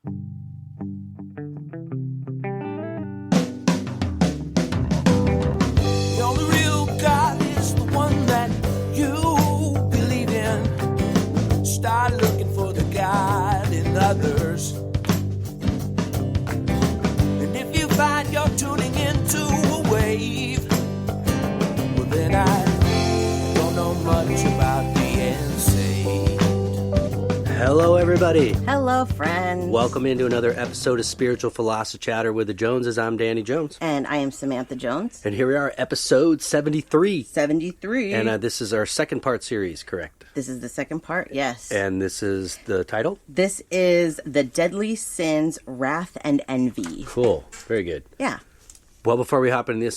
The only real God is the one that you believe in. Start looking for the God in others. And if you find you're tuning into a wave, well then I don't know much about being saved. Hello, everybody. Hello, friends. Welcome into another episode of Spiritual Philosophy Chatter with the Joneses. I'm Danny Jones. And I am Samantha Jones. And here we are, episode 73. 73. And this is our second part series, correct? This is the second part, yes. And this is the title? This is The Deadly Sins, Wrath and Envy. Cool. Very good. Yeah. Well, before we hop into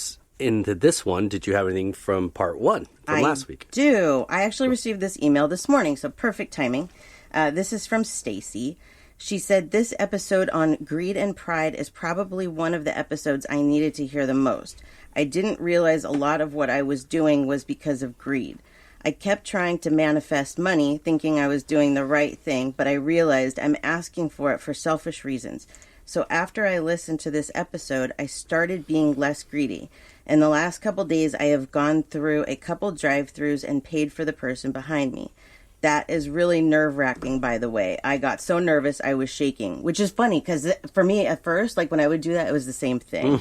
this one, did you have anything from part one from last week? I do. I actually received this email this morning, so perfect timing. This is from Stacy. She said, this episode on greed and pride is probably one of the episodes I needed to hear the most. I didn't realize a lot of what I was doing was because of greed. I kept trying to manifest money, thinking I was doing the right thing, but I realized I'm asking for it for selfish reasons. So after I listened to this episode, I started being less greedy. In the last couple days, I have gone through a couple drive-thrus and paid for the person behind me. That is really nerve-wracking, by the way. I got so nervous I was shaking, which is funny because for me at first, like when I would do that, it was the same thing.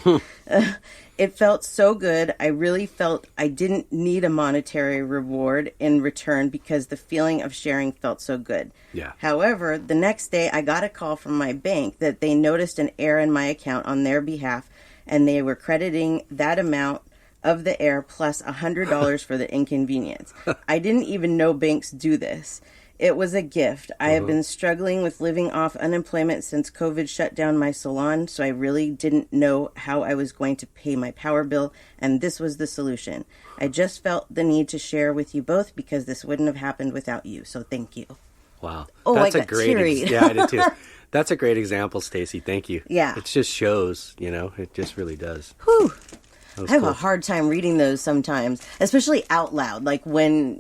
It felt so good. I really felt I didn't need a monetary reward in return because the feeling of sharing felt so good. Yeah. However, the next day I got a call from my bank that they noticed an error in my account on their behalf and they were crediting that amount of the error plus $100 for the inconvenience. I didn't even know banks do this. It was a gift. I have been struggling with living off unemployment since COVID shut down my salon, so I really didn't know how I was going to pay my power bill, and this was the solution. I just felt the need to share with you both because this wouldn't have happened without you, so thank you. Wow. Oh, That's I a got great teary. Yeah, I did too. That's a great example, Stacy. Thank you. Yeah. It just shows, it just really does. Whew. I have cool. a hard time reading those sometimes, especially out loud. Like when,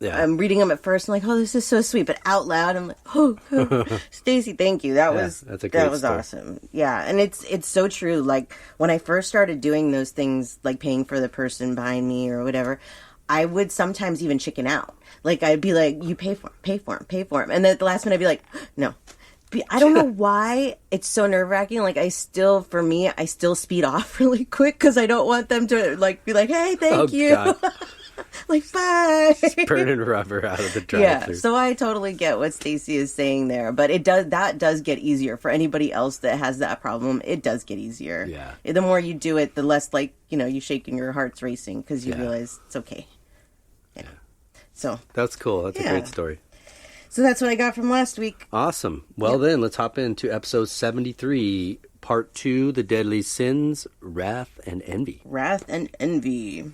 I'm reading them at first, I'm like, oh, this is so sweet. But out loud, I'm like, oh. Stacy, thank you. That's a great story. Awesome. Yeah, and it's so true. Like when I first started doing those things, like paying for the person behind me or whatever, I would sometimes even chicken out. Like I'd be like, you pay for him. And then at the last minute, I'd be like, no. I don't know why it's so nerve-wracking. Like, I still speed off really quick because I don't want them to, like, be like, hey, thank you. Like, bye. Just burning rubber out of the drive-thru. Yeah, so I totally get what Stacy is saying there. But that does get easier. For anybody else that has that problem, it does get easier. Yeah. The more you do it, the less, like, you shake and your heart's racing because you realize it's okay. Yeah. So. That's cool. That's a great story. So that's what I got from last week. Awesome. Well, then, let's hop into episode 73, part 2, The Deadly Sins, Wrath and Envy. Wrath and Envy.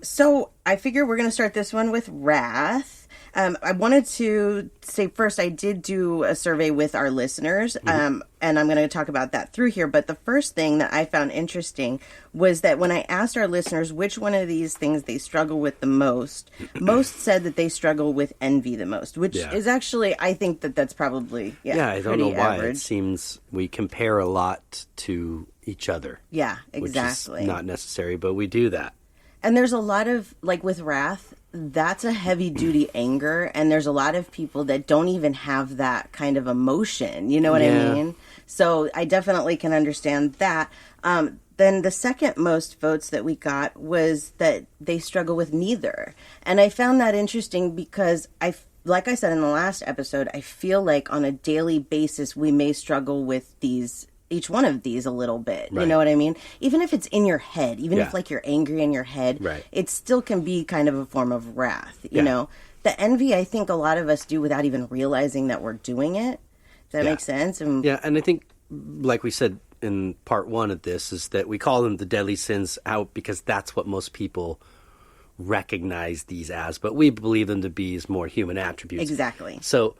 So I figure we're going to start this one with wrath. I wanted to say first, I did do a survey with our listeners, and I'm going to talk about that through here. But the first thing that I found interesting was that when I asked our listeners which one of these things they struggle with the most said that they struggle with envy the most, which is actually, I think that's probably, I don't know why. average. It seems we compare a lot to each other. Yeah, exactly. Which is not necessary, but we do that. And there's a lot of, like with wrath, that's a heavy-duty anger, and there's a lot of people that don't even have that kind of emotion, you know what I mean? So I definitely can understand that. Then the second most votes that we got was that they struggle with neither. And I found that interesting because like I said in the last episode, I feel like on a daily basis we may struggle with each one of these a little bit. Right. You know what I mean? Even if it's in your head, even if like you're angry in your head, it still can be kind of a form of wrath, you know? The envy, I think a lot of us do without even realizing that we're doing it. Does that make sense? And I think, like we said in part 1 of this, is that we call them the deadly sins out because that's what most people recognize these as, but we believe them to be as more human attributes. Exactly. So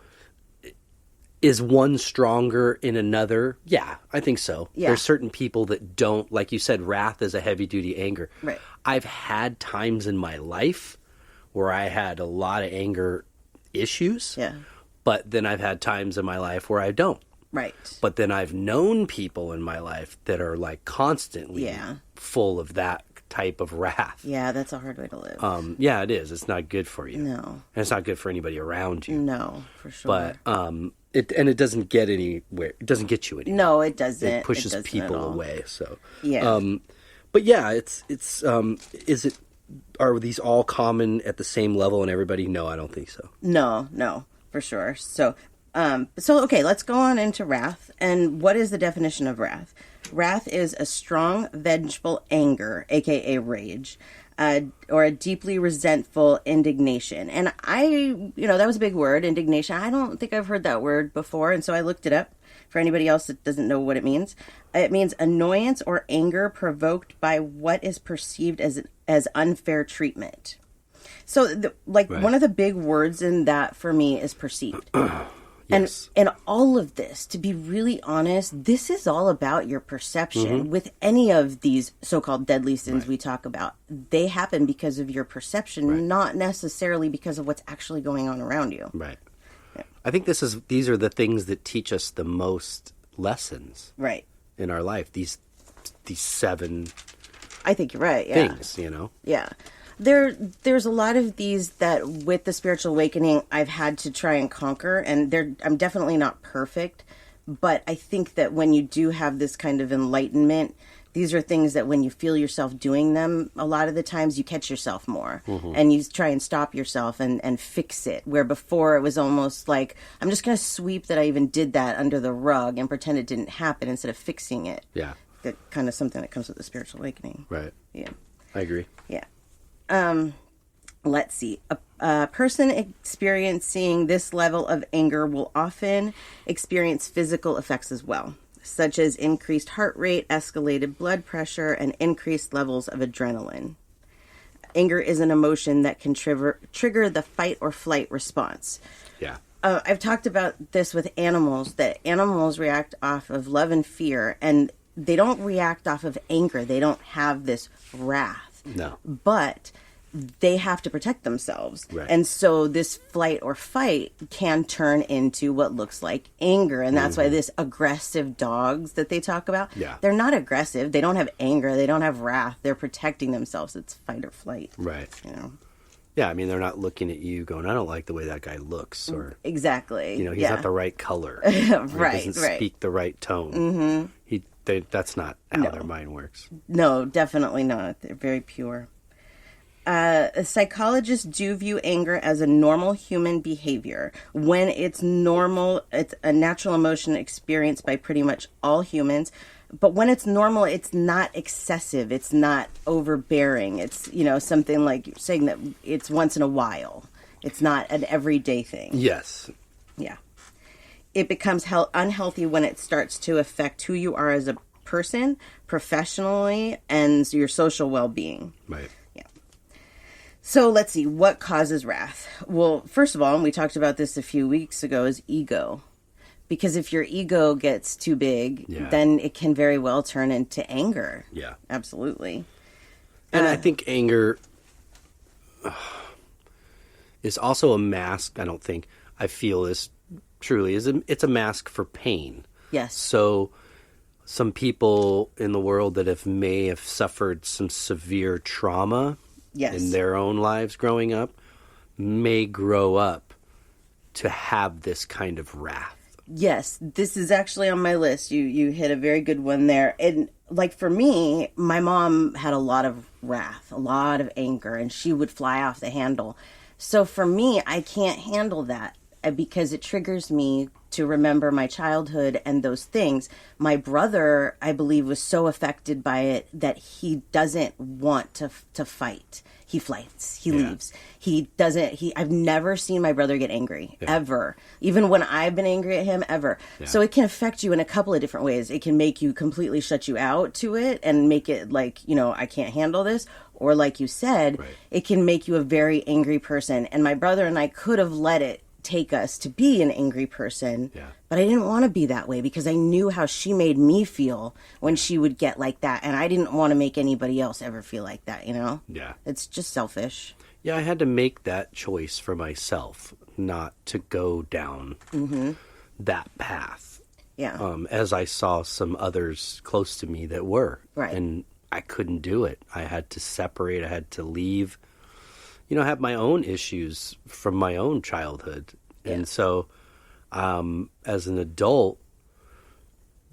is one stronger in another? Yeah, I think so. Yeah. There's certain people that don't, like you said, wrath is a heavy-duty anger. Right. I've had times in my life where I had a lot of anger issues. Yeah. But then I've had times in my life where I don't. Right. But then I've known people in my life that are like constantly full of that type of wrath. Yeah, that's a hard way to live. Yeah, it is. It's not good for you. No. And it's not good for anybody around you. No, for sure. But it doesn't get anywhere. It doesn't get you anywhere. No, it doesn't. It pushes doesn't people at all. away. So Yeah. but yeah, it's are these all common at the same level in everybody? No, I don't think so. No, for sure. So okay, let's go on into wrath. And what is the definition of wrath? Wrath is a strong, vengeful anger, aka rage, or a deeply resentful indignation. And that was a big word, indignation. I don't think I've heard that word before, and so I looked it up for anybody else that doesn't know what it means. It means annoyance or anger provoked by what is perceived as unfair treatment. So, one of the big words in that for me is perceived. Yes. And all of this, to be really honest, this is all about your perception. With any of these so-called deadly sins we talk about, they happen because of your perception, not necessarily because of what's actually going on around you. Right. Yeah. I think these are the things that teach us the most lessons. Right. In our life. These 7 I think you're right, yeah. things, you know. Yeah. There's a lot of these that with the spiritual awakening I've had to try and conquer, and I'm definitely not perfect, but I think that when you do have this kind of enlightenment, these are things that when you feel yourself doing them, a lot of the times you catch yourself more and you try and stop yourself and fix it. Where before it was almost like, I'm just going to sweep that I even did that under the rug and pretend it didn't happen instead of fixing it. Yeah. That kind of something that comes with the spiritual awakening. Right. Yeah. I agree. Yeah. Let's see. A person experiencing this level of anger will often experience physical effects as well, such as increased heart rate, escalated blood pressure, and increased levels of adrenaline. Anger is an emotion that can trigger the fight or flight response. Yeah. I've talked about this with animals, that animals react off of love and fear, and they don't react off of anger. They don't have this wrath. No. But they have to protect themselves. Right. And so this flight or fight can turn into what looks like anger. And that's why this aggressive dogs that they talk about, they're not aggressive. They don't have anger. They don't have wrath. They're protecting themselves. It's fight or flight. Right. You know? Yeah, I mean, they're not looking at you going, I don't like the way that guy looks. Or exactly. You know, he's not the right color. Right, he doesn't speak the right tone. That's not how their mind works. No, definitely not. They're very pure. Psychologists do view anger as a normal human behavior. When it's normal, it's a natural emotion experienced by pretty much all humans. But when it's normal, it's not excessive. It's not overbearing. It's, something like you're saying that it's once in a while. It's not an everyday thing. Yes. Yeah. It becomes unhealthy when it starts to affect who you are as a person, professionally, and your social well-being. Right. So let's see, what causes wrath? Well, first of all, and we talked about this a few weeks ago, is ego. Because if your ego gets too big, then it can very well turn into anger. Yeah. Absolutely. And I think anger is also a mask, I feel this truly, it's a mask for pain. Yes. So some people in the world that may have suffered some severe trauma in their own lives growing up may grow up to have this kind of wrath. Yes, this is actually on my list. You hit a very good one there. And like for me, my mom had a lot of wrath, a lot of anger, and she would fly off the handle. So for me, I can't handle that because it triggers me to remember my childhood and those things. My brother, I believe, was so affected by it that he doesn't want to fight. He fights. He leaves. He doesn't. I've never seen my brother get angry, ever. Even when I've been angry at him, ever. Yeah. So it can affect you in a couple of different ways. It can make you completely shut you out to it and make it like, I can't handle this. Or like you said, it can make you a very angry person. And my brother and I could have let it take us to be an angry person, but I didn't want to be that way because I knew how she made me feel when she would get like that, and I didn't want to make anybody else ever feel like that, Yeah. It's just selfish. Yeah, I had to make that choice for myself, not to go down that path. as I saw some others close to me that were. Right. And I couldn't do it. I had to separate. I had to leave. You know, I have my own issues from my own childhood. Yeah. And so as an adult,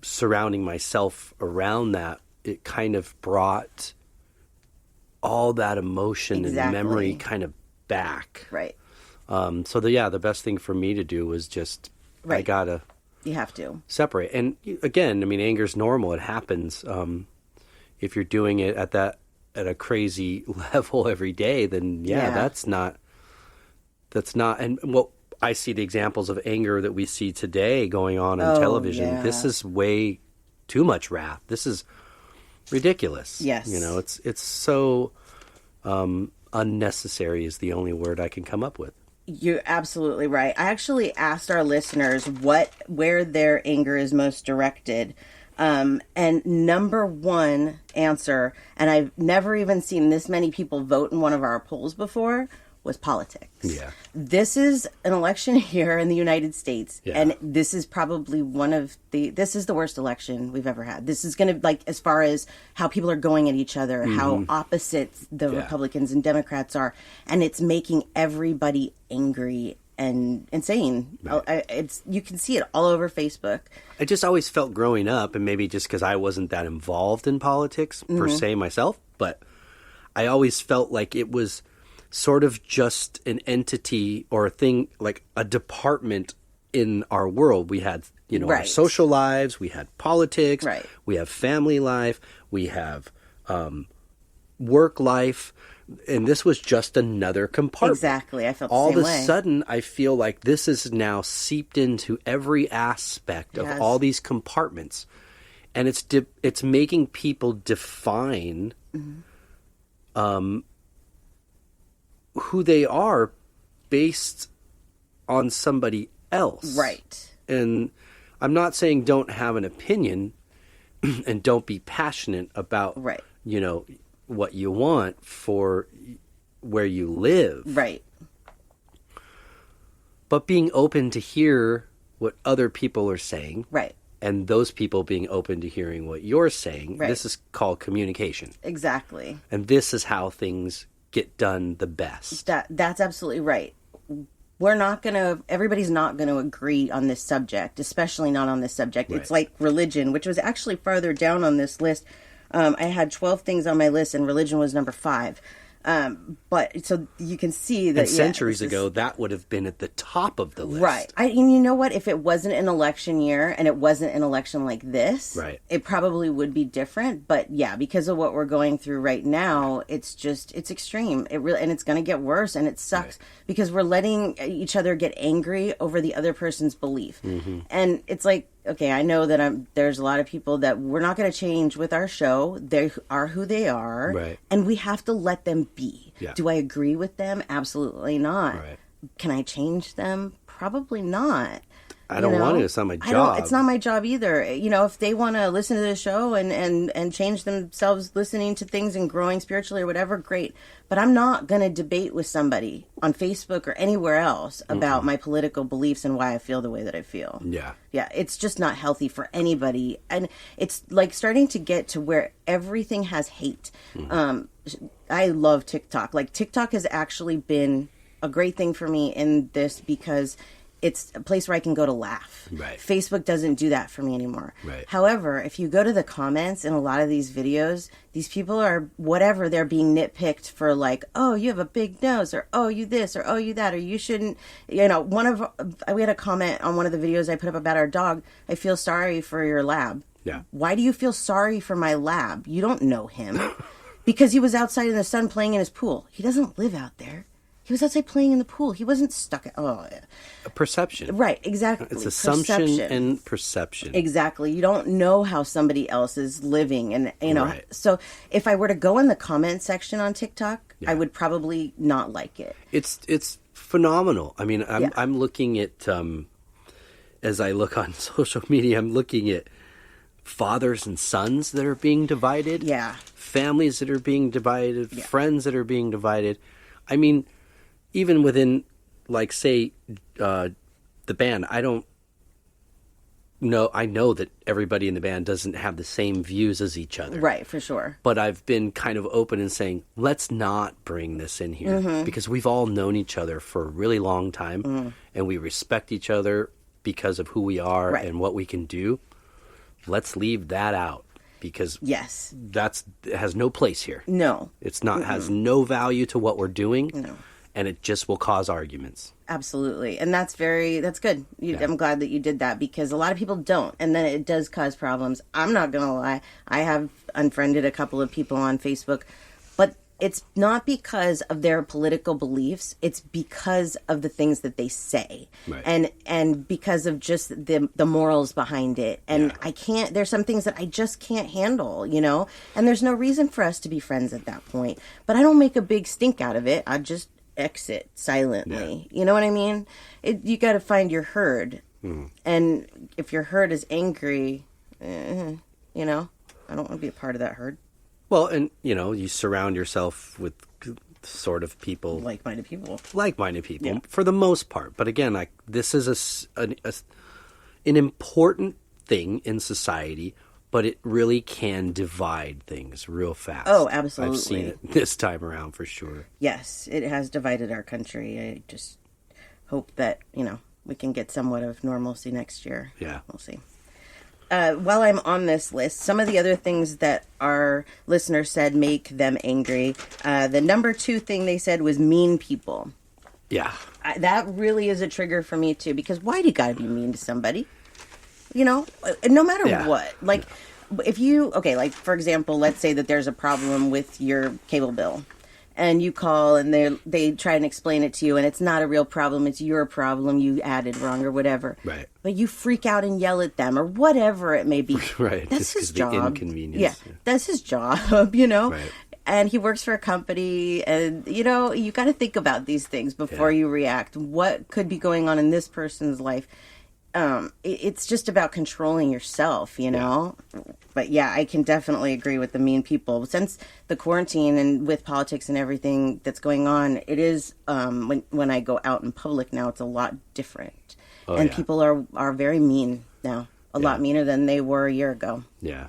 surrounding myself around that, it kind of brought all that emotion and memory kind of back. Right. So the best thing for me to do was just, I gotta You have to separate. And again, I mean, anger's normal. It happens. If you're doing it at a crazy level every day, then that's not. And what I see the examples of anger that we see today going on television. Yeah. This is way too much wrath. This is ridiculous. Yes. You know, it's so unnecessary is the only word I can come up with. You're absolutely right. I actually asked our listeners where their anger is most directed. And number one answer, and I've never even seen this many people vote in one of our polls before, was politics. Yeah. This is an election here in the United States, and this is probably this is the worst election we've ever had. This is going to, like, as far as how people are going at each other, how opposite the Republicans and Democrats are, and it's making everybody angry and insane. Right. You can see it all over Facebook. I just always felt growing up, and maybe just because I wasn't that involved in politics per se myself, but I always felt like it was sort of just an entity or a thing, like a department in our world. We had, our social lives, we had politics, we have family life, we have work life, and this was just another compartment. Exactly, I felt the all same of way. a sudden, I feel like this is now seeped into every aspect of all these compartments, and it's making people define who they are based on somebody else. Right. And I'm not saying don't have an opinion and don't be passionate about, what you want for where you live. Right. But being open to hear what other people are saying. Right. And those people being open to hearing what you're saying. Right. This is called communication. Exactly. And this is how things get done the best. That's absolutely right. Everybody's not going to agree on this subject, especially not on this subject. Right. It's like religion, which was actually farther down on this list. I had 12 things on my list, and religion was number 5. But so you can see that centuries ago, that would have been at the top of the list. Right. And you know what? If it wasn't an election year and it wasn't an election like this, it probably would be different. But because of what we're going through right now, it's extreme. It really, and it's going to get worse, and it sucks because we're letting each other get angry over the other person's belief. Mm-hmm. And it's like, okay, I know that there's a lot of people that we're not going to change with our show. They are who they are. Right. And we have to let them be. Yeah. Do I agree with them? Absolutely not. Right. Can I change them? Probably not. I don't want to. It's not my job. It's not my job either. If they want to listen to the show and change themselves listening to things and growing spiritually or whatever, great. But I'm not going to debate with somebody on Facebook or anywhere else about my political beliefs and why I feel the way that I feel. Yeah. Yeah, it's just not healthy for anybody. And it's like starting to get to where everything has hate. I love TikTok. Like, TikTok has actually been a great thing for me in this because it's a place where I can go to laugh. Right. Facebook doesn't do that for me anymore. Right. However, if you go to the comments in a lot of these videos, these people are, whatever, they're being nitpicked for, like, oh, you have a big nose, or oh, you this, or oh, you that, or you shouldn't, we had a comment on one of the videos I put up about our dog. I feel sorry for your lab. Yeah. Why do you feel sorry for my lab? You don't know him. Because he was outside in the sun playing in his pool. He doesn't live out there. He was outside playing in the pool. He wasn't stuck at... A perception. Right, exactly. It's assumption and perception. Exactly. You don't know how somebody else is living. And, so if I were to go in the comment section on TikTok, I would probably not like it. It's phenomenal. I mean, I'm looking at... as I look on social media, I'm looking at fathers and sons that are being divided. Yeah. Families that are being divided. Yeah. Friends that are being divided. I mean... Even within, like, say, the band, I don't I know that everybody in the band doesn't have the same views as each other. Right, for sure. But I've been kind of open and saying, let's not bring this in here because we've all known each other for a really long time and we respect each other because of who we are and what we can do. Let's leave that out because it has no place here. No. It's not has no value to what we're doing. No. And it just will cause arguments. Absolutely. And that's good. I'm glad that you did that because a lot of people don't. And then it does cause problems. I'm not going to lie. I have unfriended a couple of people on Facebook, but it's not because of their political beliefs. It's because of the things that they say and because of just the morals behind it. And there's some things that I just can't handle, and there's no reason for us to be friends at that point. But I don't make a big stink out of it. I just exit silently. You know what I mean? You got to find your herd. And if your herd is angry, I don't want to be a part of that herd. Well, and, you surround yourself with sort of people. Like-minded people. For the most part. But again, this is an important thing in society, but it really can divide things real fast. Oh, absolutely. I've seen it this time around for sure. Yes, it has divided our country. I just hope that, we can get somewhat of normalcy next year. Yeah. We'll see. While I'm on this list, some of the other things that our listener said make them angry. The number 2 thing they said was mean people. Yeah. That really is a trigger for me, too, because why do you gotta be mean to somebody? No matter what. Like, if you, for example, let's say that there's a problem with your cable bill. And you call and they try and explain it to you, and it's not a real problem. It's your problem. You added wrong or whatever. Right. But you freak out and yell at them or whatever it may be. Right. That's his job. The inconvenience. Yeah, that's his job, Right. And he works for a company, and, you got to think about these things before you react. What could be going on in this person's life? It's just about controlling yourself, But I can definitely agree with the mean people. Since the quarantine and with politics and everything that's going on, it is when I go out in public now, it's a lot different, people are very mean now, a lot meaner than they were a year ago. Yeah.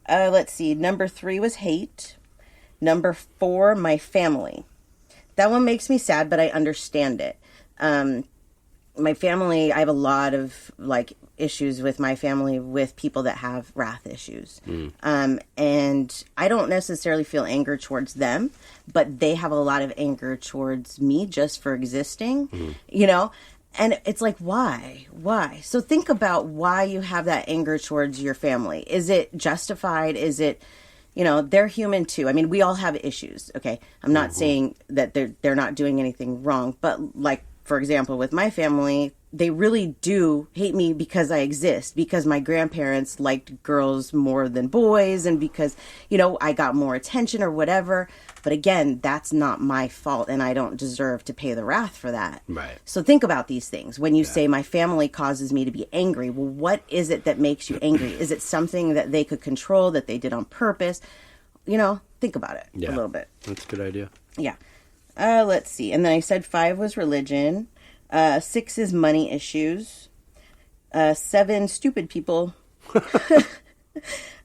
Let's see. Number 3 was hate. Number 4, my family. That one makes me sad, but I understand it. My family, I have a lot of issues with my family with people that have wrath issues. And I don't necessarily feel anger towards them, but they have a lot of anger towards me just for existing, and it's like, why? So think about why you have that anger towards your family. Is it justified? Is it, they're human too. I mean, we all have issues. Okay. I'm not saying that they're not doing anything wrong, but for example, with my family, they really do hate me because I exist, because my grandparents liked girls more than boys, and because, I got more attention or whatever. But again, that's not my fault, and I don't deserve to pay the wrath for that. Right. So think about these things. When you say my family causes me to be angry, well, what is it that makes you angry? Is it something that they could control, that they did on purpose? Think about it a little bit. That's a good idea. Yeah. Let's see. And then I said 5 was religion. 6 is money issues. 7, stupid people.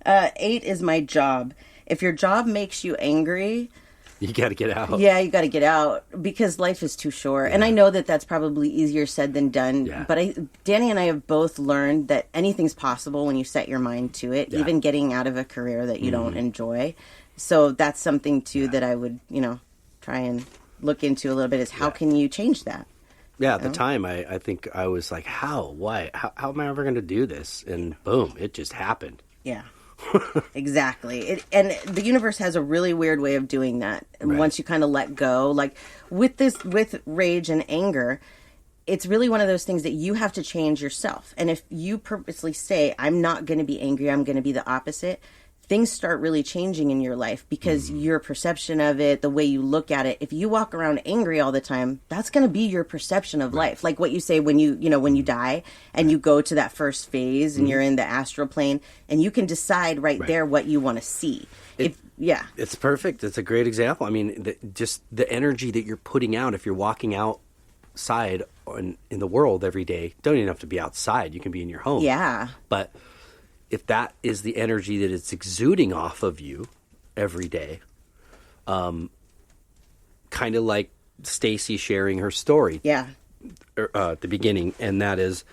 8 is my job. If your job makes you angry, you got to get out. Yeah, you got to get out because life is too short. And I know that that's probably easier said than done. Yeah. But Danny and I have both learned that anything's possible when you set your mind to it, even getting out of a career that you don't enjoy. So that's something, too, that I would, try and look into a little bit is how can you change that? Yeah, at the time, I think I was like, how? Why? How am I ever going to do this? And boom, it just happened. Yeah. Exactly. And the universe has a really weird way of doing that. And once you kind of let go, with rage and anger, it's really one of those things that you have to change yourself. And if you purposely say, I'm not going to be angry, I'm going to be the opposite, things start really changing in your life because your perception of it, the way you look at it, if you walk around angry all the time, that's going to be your perception of life. Like what you say when you die and you go to that first phase and you're in the astral plane and you can decide there what you want to see. It's perfect. It's a great example. I mean, just the energy that you're putting out, if you're walking outside in the world every day. Don't even have to be outside. You can be in your home. Yeah. But if that is the energy that it's exuding off of you every day, kind of like Stacy sharing her story Yeah. At the beginning, and that is,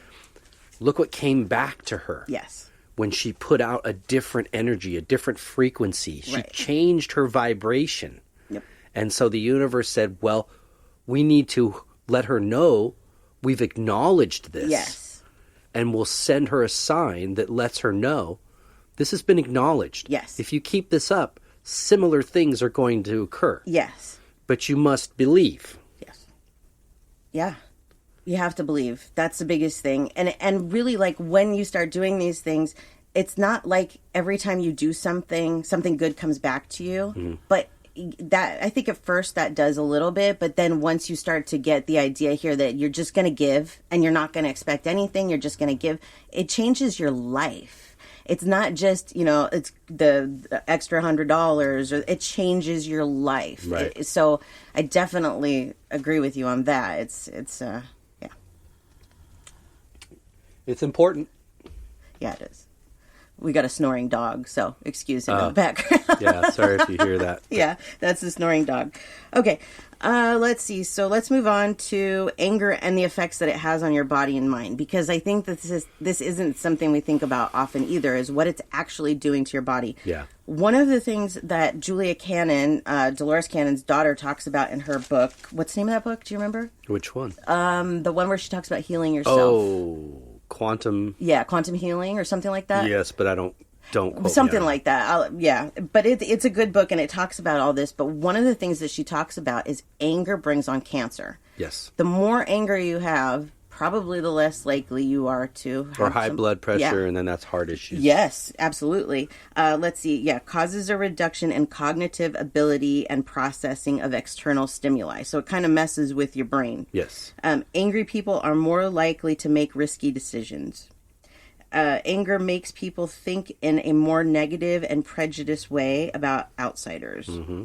look what came back to her. Yes. When she put out a different energy, a different frequency. She Right. changed her vibration. Yep. And so the universe said, well, we need to let her know we've acknowledged this. Yes. And we'll send her a sign that lets her know this has been acknowledged. Yes. If you keep this up, similar things are going to occur. Yes. But you must believe. Yes. Yeah. You have to believe. That's the biggest thing. And really, like, when you start doing these things, it's not like every time you do something good comes back to you. But that, I think at first that does a little bit, but then once you start to get the idea here that you're just going to give and you're not going to expect anything, you're just going to give, it changes your life. It's not just, it's the extra $100, or it changes your life. Right. So I definitely agree with you on that. It's yeah. It's important. Yeah, it is. We got a snoring dog, so excuse him in the background. Yeah, sorry if you hear that. Yeah, that's the snoring dog. Okay, let's see. So let's move on to anger and the effects that it has on your body and mind, because I think that this isn't something we think about often either, is what it's actually doing to your body. Yeah. One of the things that Julia Cannon, Dolores Cannon's daughter, talks about in her book. What's the name of that book? Do you remember? Which one? The one where she talks about healing yourself. Oh, quantum. Yeah, quantum healing or something like that. Yes, but I don't quote Something me on it. like that. Yeah, but it's a good book and it talks about all this. But one of the things that she talks about is anger brings on cancer. Yes. The more anger you have, probably the less likely you are to have Or high blood pressure, Yeah. and then that's heart issues. Yes, absolutely. Let's see. Yeah, causes a reduction in cognitive ability and processing of external stimuli. So it kind of messes with your brain. Yes. Angry people are more likely to make risky decisions. Anger makes people think in a more negative and prejudiced way about outsiders. Mm-hmm.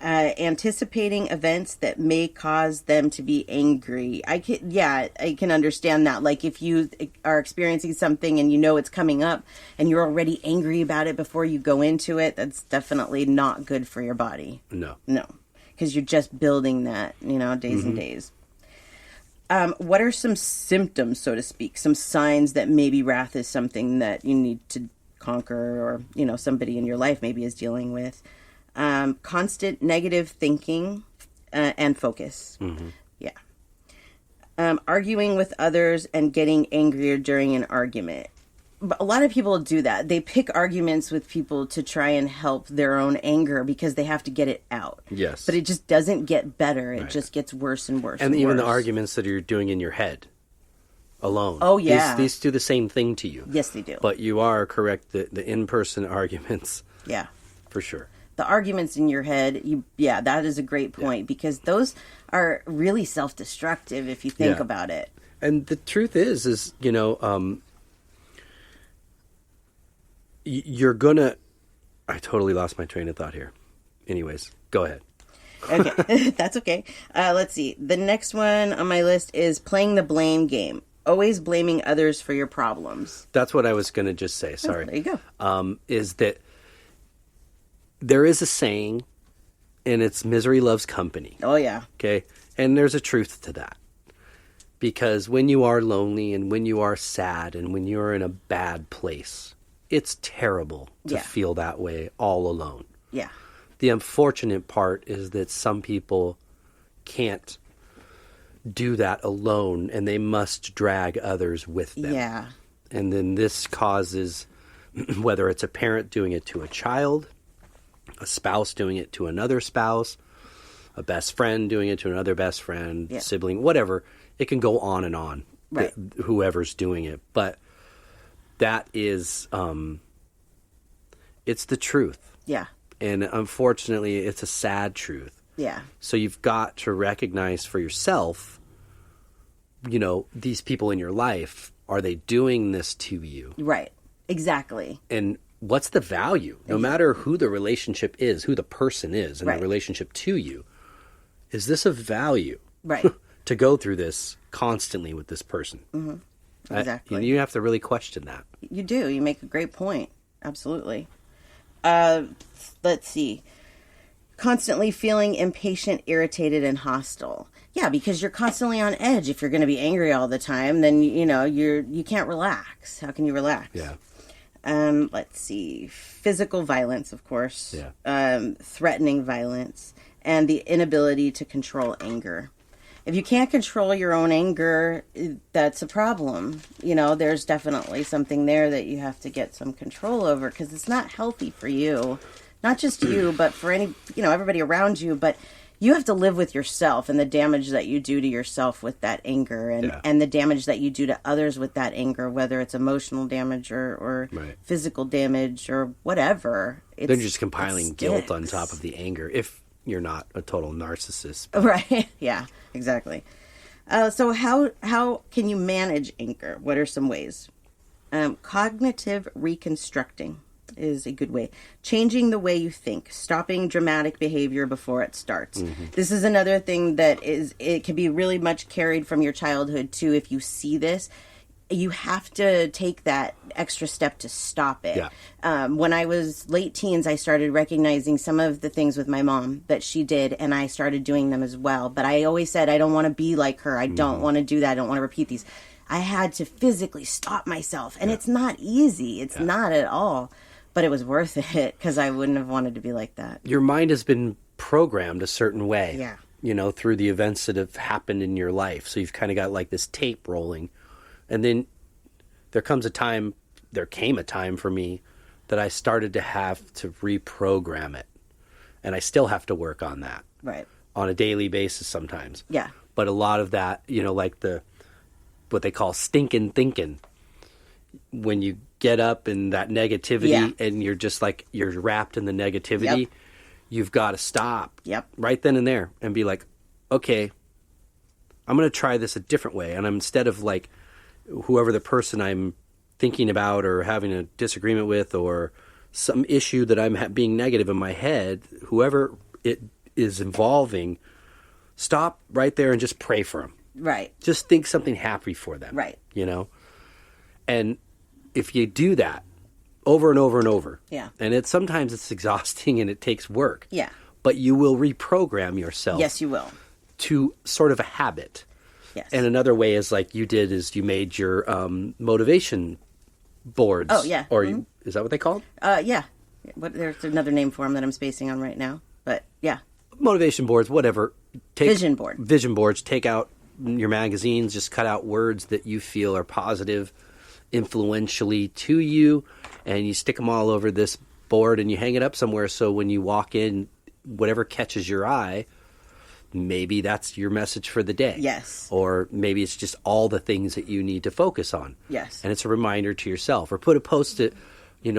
Anticipating events that may cause them to be angry. I can understand that. Like if you are experiencing something and you know it's coming up and you're already angry about it before you go into it, that's definitely not good for your body. No. No, because you're just building that, days and days. What are some symptoms, so to speak, some signs that maybe wrath is something that you need to conquer, or, somebody in your life maybe is dealing with? Constant negative thinking and focus. Mm-hmm. Yeah. Arguing with others and getting angrier during an argument. But a lot of people do that. They pick arguments with people to try and help their own anger because they have to get it out. Yes. But it just doesn't get better. It Right. just gets worse and worse. And even the worse. arguments that you're doing in your head alone. Oh, yeah. These do the same thing to you. Yes, they do. But you are correct. The in-person arguments, Yeah. for sure. The arguments in your head, that is a great point, because those are really self-destructive if you think Yeah. about it. And the truth is, you're gonna... I totally lost my train of thought here. Anyways, go ahead. Okay, that's okay. Let's see. The next one on my list is playing the blame game. Always blaming others for your problems. That's what I was going to just say. Sorry. There you go. Is that there is a saying, and it's misery loves company. Oh, yeah. Okay? And there's a truth to that. Because when you are lonely and when you are sad and when you're in a bad place, it's terrible to Yeah. feel that way all alone. Yeah. The unfortunate part is that some people can't do that alone, and they must drag others with them. Yeah. And then this causes, whether it's a parent doing it to a child, a spouse doing it to another spouse, a best friend doing it to another best friend, Yeah. sibling, whatever, it can go on and on, Right. whoever's doing it. But that is, it's the truth. Yeah. And unfortunately, it's a sad truth. Yeah. So you've got to recognize for yourself, these people in your life, are they doing this to you? Right. Exactly. And what's the value? No matter who the relationship is, who the person is, and Right. the relationship to you, is this of value Right. to go through this constantly with this person. Exactly. You have to really question that. You do. You make a great point. Absolutely. Let's see. Constantly feeling impatient, irritated, and hostile. Yeah, because you're constantly on edge. If you're going to be angry all the time, then you can't relax. How can you relax? Yeah. Let's see. Physical violence, of course. Yeah. Threatening violence, and the inability to control anger. If you can't control your own anger, that's a problem. There's definitely something there that you have to get some control over, because it's not healthy for you. Not just you, but for everybody around you. But you have to live with yourself and the damage that you do to yourself with that anger, and the damage that you do to others with that anger, whether it's emotional damage or Right. physical damage or whatever. They're just compiling guilt on top of the anger if you're not a total narcissist. Right. Yeah, exactly. So how can you manage anger? What are some ways? Cognitive reconstructing is a good way. Changing the way you think, stopping dramatic behavior before it starts. This is another thing that it can be really much carried from your childhood too. If you see this, you have to take that extra step to stop it. Yeah. When I was late teens, I started recognizing some of the things with my mom that she did, and I started doing them as well. But I always said, I don't want to be like her. I don't want to do that. I don't want to repeat these. I had to physically stop myself, and it's not easy. It's not at all. But it was worth it, because I wouldn't have wanted to be like that. Your mind has been programmed a certain way. Yeah. Through the events that have happened in your life. So you've kind of got like this tape rolling. And then there came a time for me that I started to have to reprogram it. And I still have to work on that. Right. On a daily basis sometimes. Yeah. But a lot of that, like what they call stinking thinking. When you get up in that negativity and you're just like, you're wrapped in the negativity, you've got to stop right then and there and be like, okay, I'm going to try this a different way. And instead of like whoever the person I'm thinking about or having a disagreement with or some issue that I'm being negative in my head, whoever it is involving, stop right there and just pray for them. Right. Just think something happy for them. Right. And if you do that over and over and over, and sometimes it's exhausting and it takes work. Yeah. But you will reprogram yourself. Yes, you will. To sort of a habit. Yes. And another way is like you did is you made your motivation boards. Oh, yeah. Or is that what they called? Yeah. There's another name for them that I'm spacing on right now. But yeah. Motivation boards, whatever. Vision board. Vision boards. Take out your magazines. Just cut out words that you feel are positive, influentially to you, and you stick them all over this board and you hang it up somewhere so when you walk in, whatever catches your eye, maybe that's your message for the day. Yes. Or maybe it's just all the things that you need to focus on. Yes. And it's a reminder to yourself. Or put a Post-it,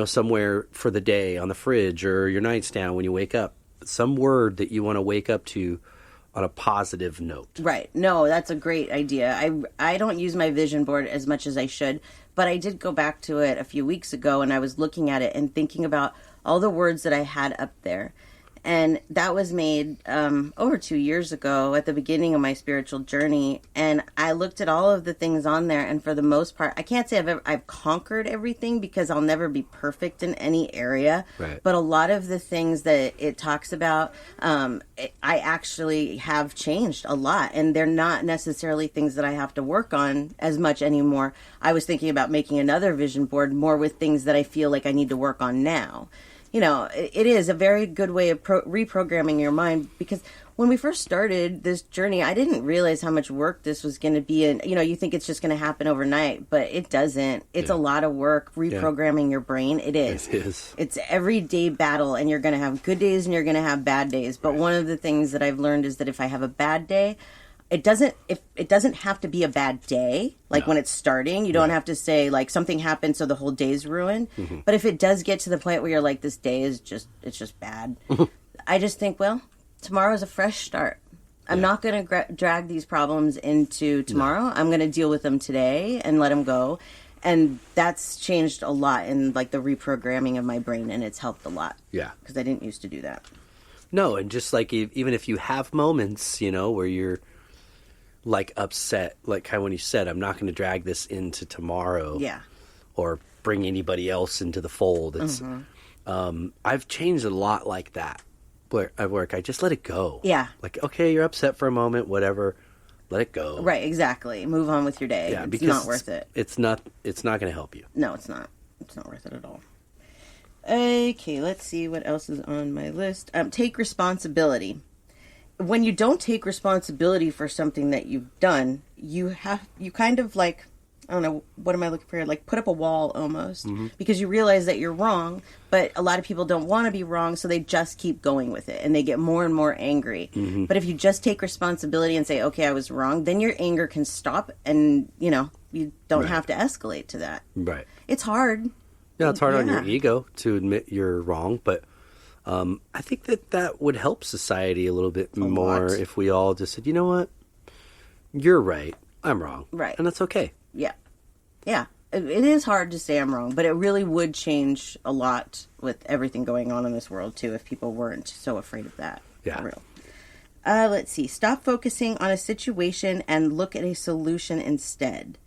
somewhere for the day on the fridge or your nightstand when you wake up. Some word that you want to wake up to on a positive note. Right. No, that's a great idea. I don't use my vision board as much as I should, but I did go back to it a few weeks ago, and I was looking at it and thinking about all the words that I had up there. And that was made over 2 years ago at the beginning of my spiritual journey. And I looked at all of the things on there. And for the most part, I can't say I've conquered everything because I'll never be perfect in any area. Right. But a lot of the things that it talks about, I actually have changed a lot. And they're not necessarily things that I have to work on as much anymore. I was thinking about making another vision board more with things that I feel like I need to work on now. It is a very good way of reprogramming your mind, because when we first started this journey, I didn't realize how much work this was going to be. And, you think it's just going to happen overnight, but it doesn't. It's a lot of work reprogramming your brain. It is. It is. It's everyday battle, and you're going to have good days and you're going to have bad days. But one of the things that I've learned is that if I have a bad day, it doesn't have to be a bad day, when it's starting. You don't have to say, something happened so the whole day's ruined. Mm-hmm. But if it does get to the point where you're like, this day is just bad, I just think, well, tomorrow's a fresh start. I'm not going to drag these problems into tomorrow. No. I'm going to deal with them today and let them go. And that's changed a lot in, the reprogramming of my brain, and it's helped a lot. Yeah. Because I didn't used to do that. No, and just even if you have moments, where you're like upset, like how when you said, I'm not going to drag this into tomorrow. Yeah. Or bring anybody else into the fold. It's, I've changed a lot like that. Where at work, I just let it go. Yeah. Like, okay, you're upset for a moment, whatever. Let it go. Right, exactly. Move on with your day. Yeah, it's because not worth it. It's not going to help you. No, it's not. It's not worth it at all. Okay, let's see what else is on my list. Take responsibility. When you don't take responsibility for something that you've done, you kind of like, I don't know, what am I looking for? Like put up a wall almost because you realize that you're wrong, but a lot of people don't want to be wrong, so they just keep going with it and they get more and more angry. But if you just take responsibility and say, okay, I was wrong, then your anger can stop and, you don't have to escalate to that. Right. It's hard. Yeah, it's hard on your ego to admit you're wrong, but I think that would help society a little bit more if we all just said, you know what? You're right. I'm wrong. Right. And that's okay. Yeah. Yeah. It is hard to say I'm wrong, but it really would change a lot with everything going on in this world, too, if people weren't so afraid of that. Yeah. For real. Let's see. Stop focusing on a situation and look at a solution instead.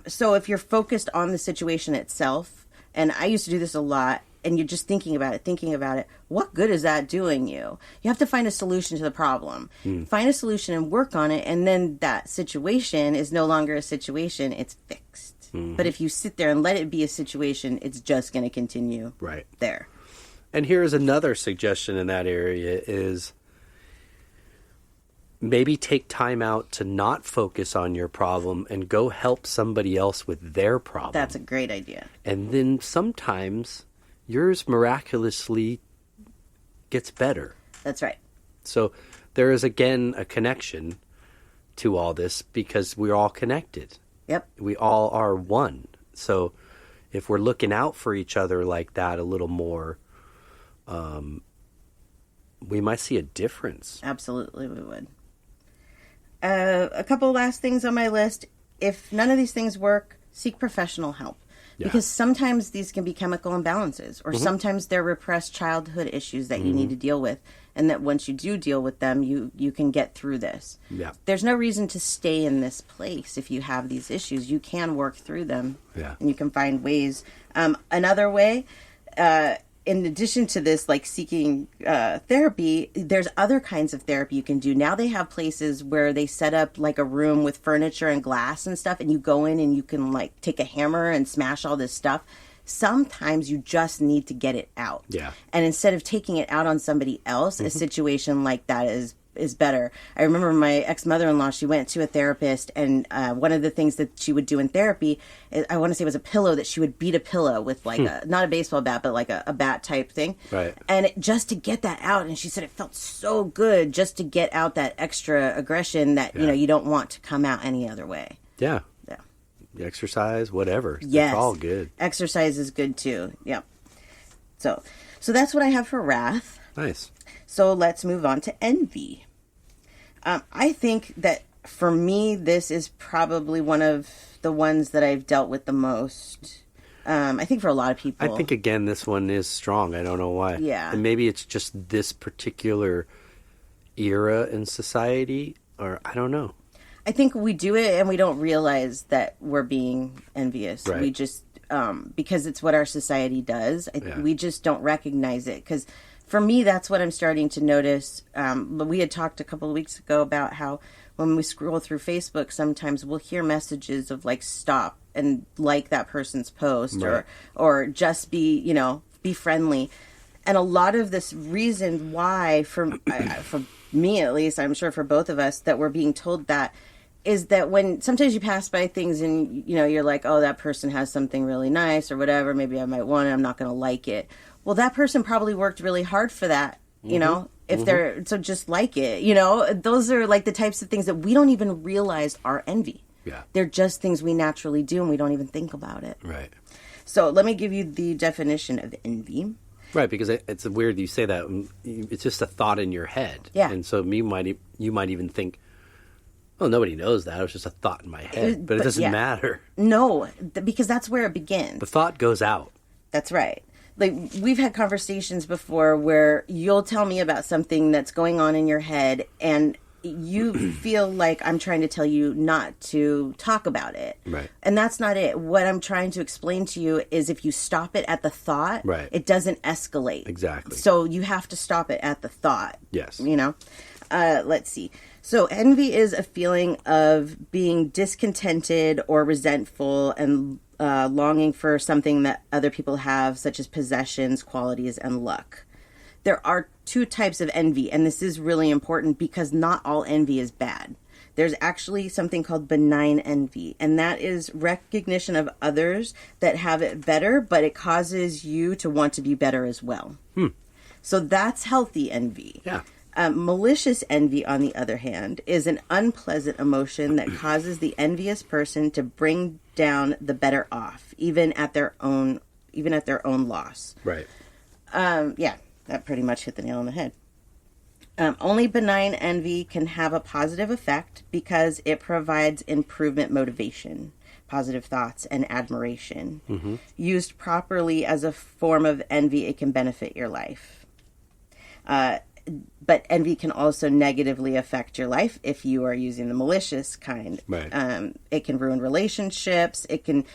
So if you're focused on the situation itself, and I used to do this a lot, and you're just thinking about it, what good is that doing you? You have to find a solution to the problem. Find a solution and work on it, and then that situation is no longer a situation, it's fixed. But if you sit there and let it be a situation, it's just going to continue there. And here's another suggestion in that area is maybe take time out to not focus on your problem and go help somebody else with their problem. That's a great idea. And then sometimes yours miraculously gets better. That's right. So there is, again, a connection to all this because we're all connected. Yep. We all are one. So if we're looking out for each other like that a little more, we might see a difference. Absolutely, we would. A couple last things on my list. If none of these things work, seek professional help. Yeah. Because sometimes these can be chemical imbalances, or sometimes they're repressed childhood issues that you need to deal with, and that once you do deal with them, you can get through this. Yeah. There's no reason to stay in this place if you have these issues. You can work through them, and you can find ways. Another way, in addition to this, like seeking therapy, there's other kinds of therapy you can do. Now they have places where they set up like a room with furniture and glass and stuff, and you go in and you can like take a hammer and smash all this stuff. Sometimes you just need to get it out. Yeah. And instead of taking it out on somebody else, a situation like that is better. I remember my ex-mother-in-law, she went to a therapist, and one of the things that she would do in therapy, I want to say was a pillow, that she would beat a pillow with like not a baseball bat, but like a bat type thing. Right. And just to get that out, and she said it felt so good just to get out that extra aggression that, you don't want to come out any other way. Yeah. Yeah. Exercise, whatever. Yes. It's all good. Exercise is good too. Yep. So that's what I have for wrath. Nice. So let's move on to envy. I think that for me, this is probably one of the ones that I've dealt with the most. I think for a lot of people. I think, again, this one is strong. I don't know why. Yeah. And maybe it's just this particular era in society, or I don't know. I think we do it and we don't realize that we're being envious. Right. We just, because it's what our society does, we just don't recognize it. Because for me, that's what I'm starting to notice. But we had talked a couple of weeks ago about how when we scroll through Facebook, sometimes we'll hear messages of like, stop and like that person's post, right, or just be friendly. And a lot of this reason why, for me at least, I'm sure for both of us, that we're being told that, is that when sometimes you pass by things and, you're like, oh, that person has something really nice or whatever, maybe I might want it, I'm not going to like it. Well, that person probably worked really hard for that, if they're, so just like it, those are like the types of things that we don't even realize are envy. Yeah. They're just things we naturally do and we don't even think about it. Right. So let me give you the definition of envy. Right, because it's weird you say that. It's just a thought in your head. Yeah. And so you might even think, well, nobody knows that. It was just a thought in my head. But it doesn't matter. No, because that's where it begins. The thought goes out. That's right. Like, we've had conversations before where you'll tell me about something that's going on in your head, and you feel like I'm trying to tell you not to talk about it. Right. And that's not it. What I'm trying to explain to you is if you stop it at the thought, right, it doesn't escalate. Exactly. So you have to stop it at the thought. Yes. You know? Let's see. So envy is a feeling of being discontented or resentful and longing for something that other people have, such as possessions, qualities, and luck. There are two types of envy, and this is really important because not all envy is bad. There's actually something called benign envy, and that is recognition of others that have it better, but it causes you to want to be better as well. So that's healthy envy. Yeah. Malicious envy, on the other hand, is an unpleasant emotion that causes the envious person to bring down the better off, even at their own loss. Right. Yeah, that pretty much hit the nail on the head. Only benign envy can have a positive effect because it provides improvement motivation, positive thoughts, and admiration. Mm-hmm. Used properly as a form of envy, it can benefit your life. But envy can also negatively affect your life if you are using the malicious kind. Right. It can ruin relationships. It can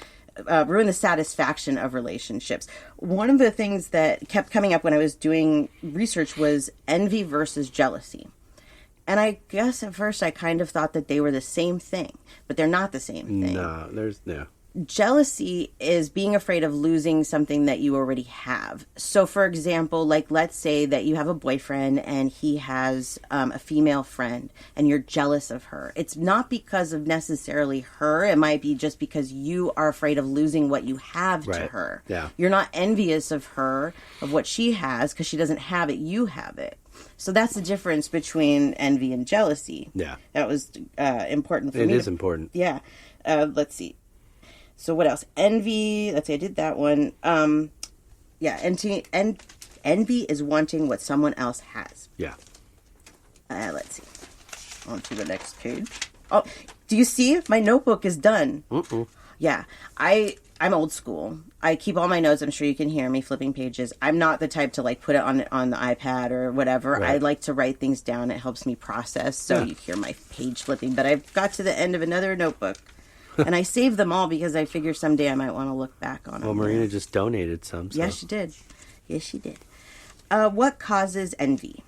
ruin the satisfaction of relationships. One of the things that kept coming up when I was doing research was envy versus jealousy. And I guess at first I kind of thought that they were the same thing, but they're not the same thing. No. Jealousy is being afraid of losing something that you already have. So, for example, like let's say that you have a boyfriend and he has a female friend and you're jealous of her. It's not because of necessarily her. It might be just because you are afraid of losing what you have to her. Yeah. You're not envious of her, of what she has, because she doesn't have it. You have it. So that's the difference between envy and jealousy. Yeah. That was important for me. It is important. Yeah. Let's see. So what else? Envy. Let's see. I did that one. Envy is wanting what someone else has. Yeah. Let's see. On to the next page. Oh, do you see? My notebook is done. Yeah. I'm old school. I keep all my notes. I'm sure you can hear me flipping pages. I'm not the type to like put it on the iPad or whatever. Right. I like to write things down. It helps me process. So you hear my page flipping. But I've got to the end of another notebook. And I saved them all because I figure someday I might want to look back on them. Well, Marina just donated some. So. Yes, she did. Yes, she did. What causes envy?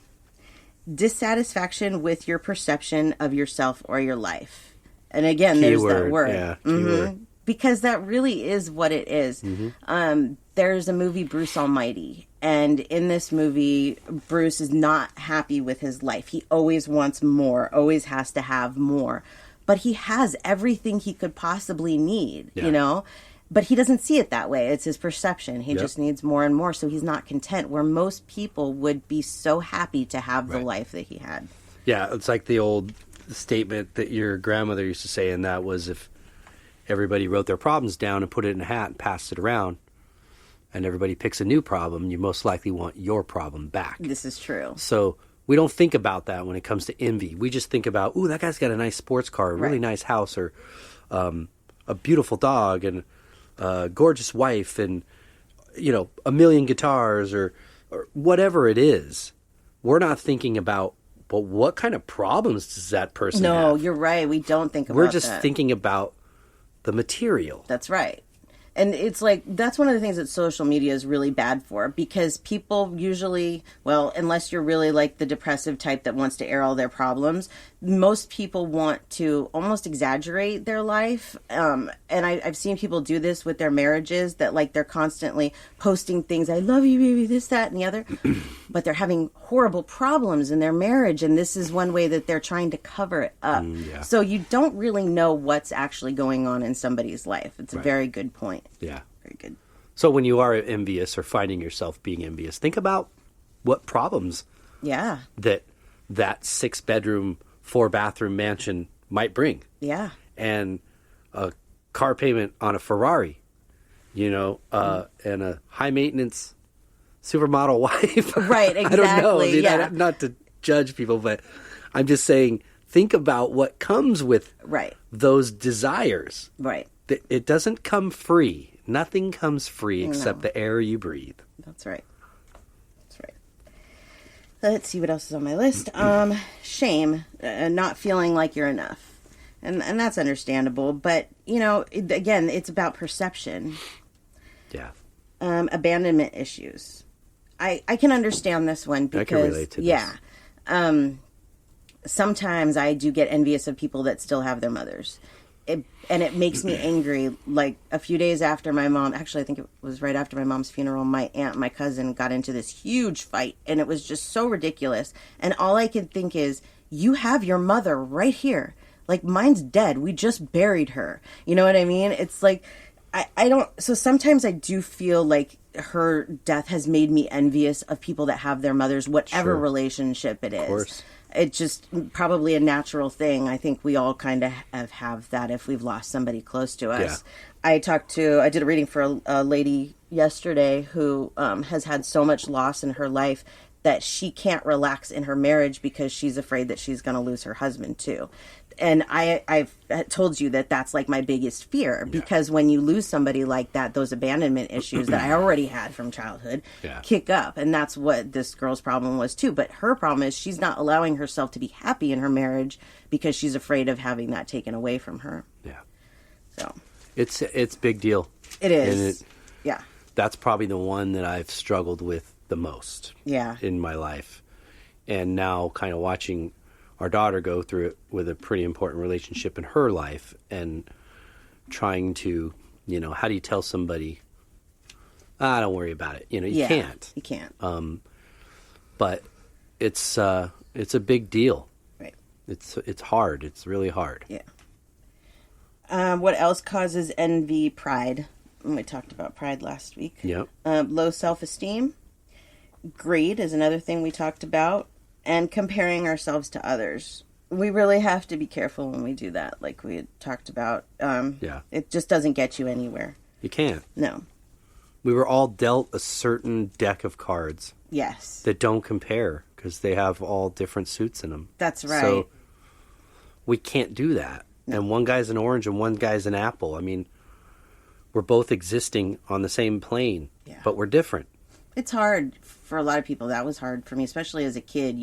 Dissatisfaction with your perception of yourself or your life. And again, there's that word. Yeah, keyword. Because that really is what it is. Mm-hmm. There's a movie, Bruce Almighty. And in this movie, Bruce is not happy with his life. He always wants more, always has to have more. But he has everything he could possibly need, you know? But he doesn't see it that way. It's his perception. He just needs more and more, so he's not content, where most people would be so happy to have the life that he had. Yeah, it's like the old statement that your grandmother used to say, and that was if everybody wrote their problems down and put it in a hat and passed it around, and everybody picks a new problem, you most likely want your problem back. This is true. So we don't think about that when it comes to envy. We just think about, ooh, that guy's got a nice sports car, a really nice house, or a beautiful dog, and a gorgeous wife, and, you know, a million guitars, or whatever it is. We're not thinking about, well, what kind of problems does that person have? No, you're right. We don't think about that. We're just thinking about the material. That's right. And it's like, that's one of the things that social media is really bad for, because people usually, well, unless you're really like the depressive type that wants to air all their problems, most people want to almost exaggerate their life. And I've seen people do this with their marriages, that like they're constantly posting things, I love you, baby, this, that, and the other. But they're having horrible problems in their marriage. And this is one way that they're trying to cover it up. So you don't really know what's actually going on in somebody's life. It's a very good point. Yeah. Very good. So when you are envious or finding yourself being envious, think about what problems that 6-bedroom, 4-bathroom mansion might bring. Yeah. And a car payment on a Ferrari, you know, and a high-maintenance supermodel wife. Right, exactly. I don't know. I mean, not to judge people, but I'm just saying, think about what comes with those desires. Right. It doesn't come free. Nothing comes free except the air you breathe. That's right. That's Let's see what else is on my list. Shame, not feeling like you're enough. And that's understandable. But, again, it's about perception. Yeah. Abandonment issues. I can understand this one because... I can relate to this. Yeah. Sometimes I do get envious of people that still have their mothers. And it makes me angry. Like a few days after my mom, actually I think it was right after my mom's funeral, my aunt and my cousin got into this huge fight, and it was just so ridiculous. And all I can think is, you have your mother right here. Like, mine's dead. We just buried her. You know what I mean? It's like, I don't, so sometimes I do feel like her death has made me envious of people that have their mothers, whatever relationship it is. Of course. It's just probably a natural thing. I think we all kind of have that if we've lost somebody close to us. Yeah. I did a reading for a lady yesterday who has had so much loss in her life that she can't relax in her marriage because she's afraid that she's going to lose her husband too. And I've told you that that's like my biggest fear, because when you lose somebody like that, those abandonment issues that I already had from childhood kick up. And that's what this girl's problem was too. But her problem is she's not allowing herself to be happy in her marriage because she's afraid of having that taken away from her. Yeah. So it's a big deal. It is. And that's probably the one that I've struggled with the most in my life. And now kind of watching our daughter go through it with a pretty important relationship in her life, and trying to, how do you tell somebody, don't worry about it. You can't. You can't. But it's a big deal. Right. It's hard. It's really hard. Yeah. What else causes envy? Pride. We talked about pride last week. Yep. Low self-esteem. Greed is another thing we talked about. And comparing ourselves to others. We really have to be careful when we do that, like we had talked about. It just doesn't get you anywhere. You can't. No. We were all dealt a certain deck of cards. Yes. That don't compare, because they have all different suits in them. That's right. So we can't do that. No. And one guy's an orange and one guy's an apple. I mean, we're both existing on the same plane, but we're different. It's hard for a lot of people. That was hard for me, especially as a kid,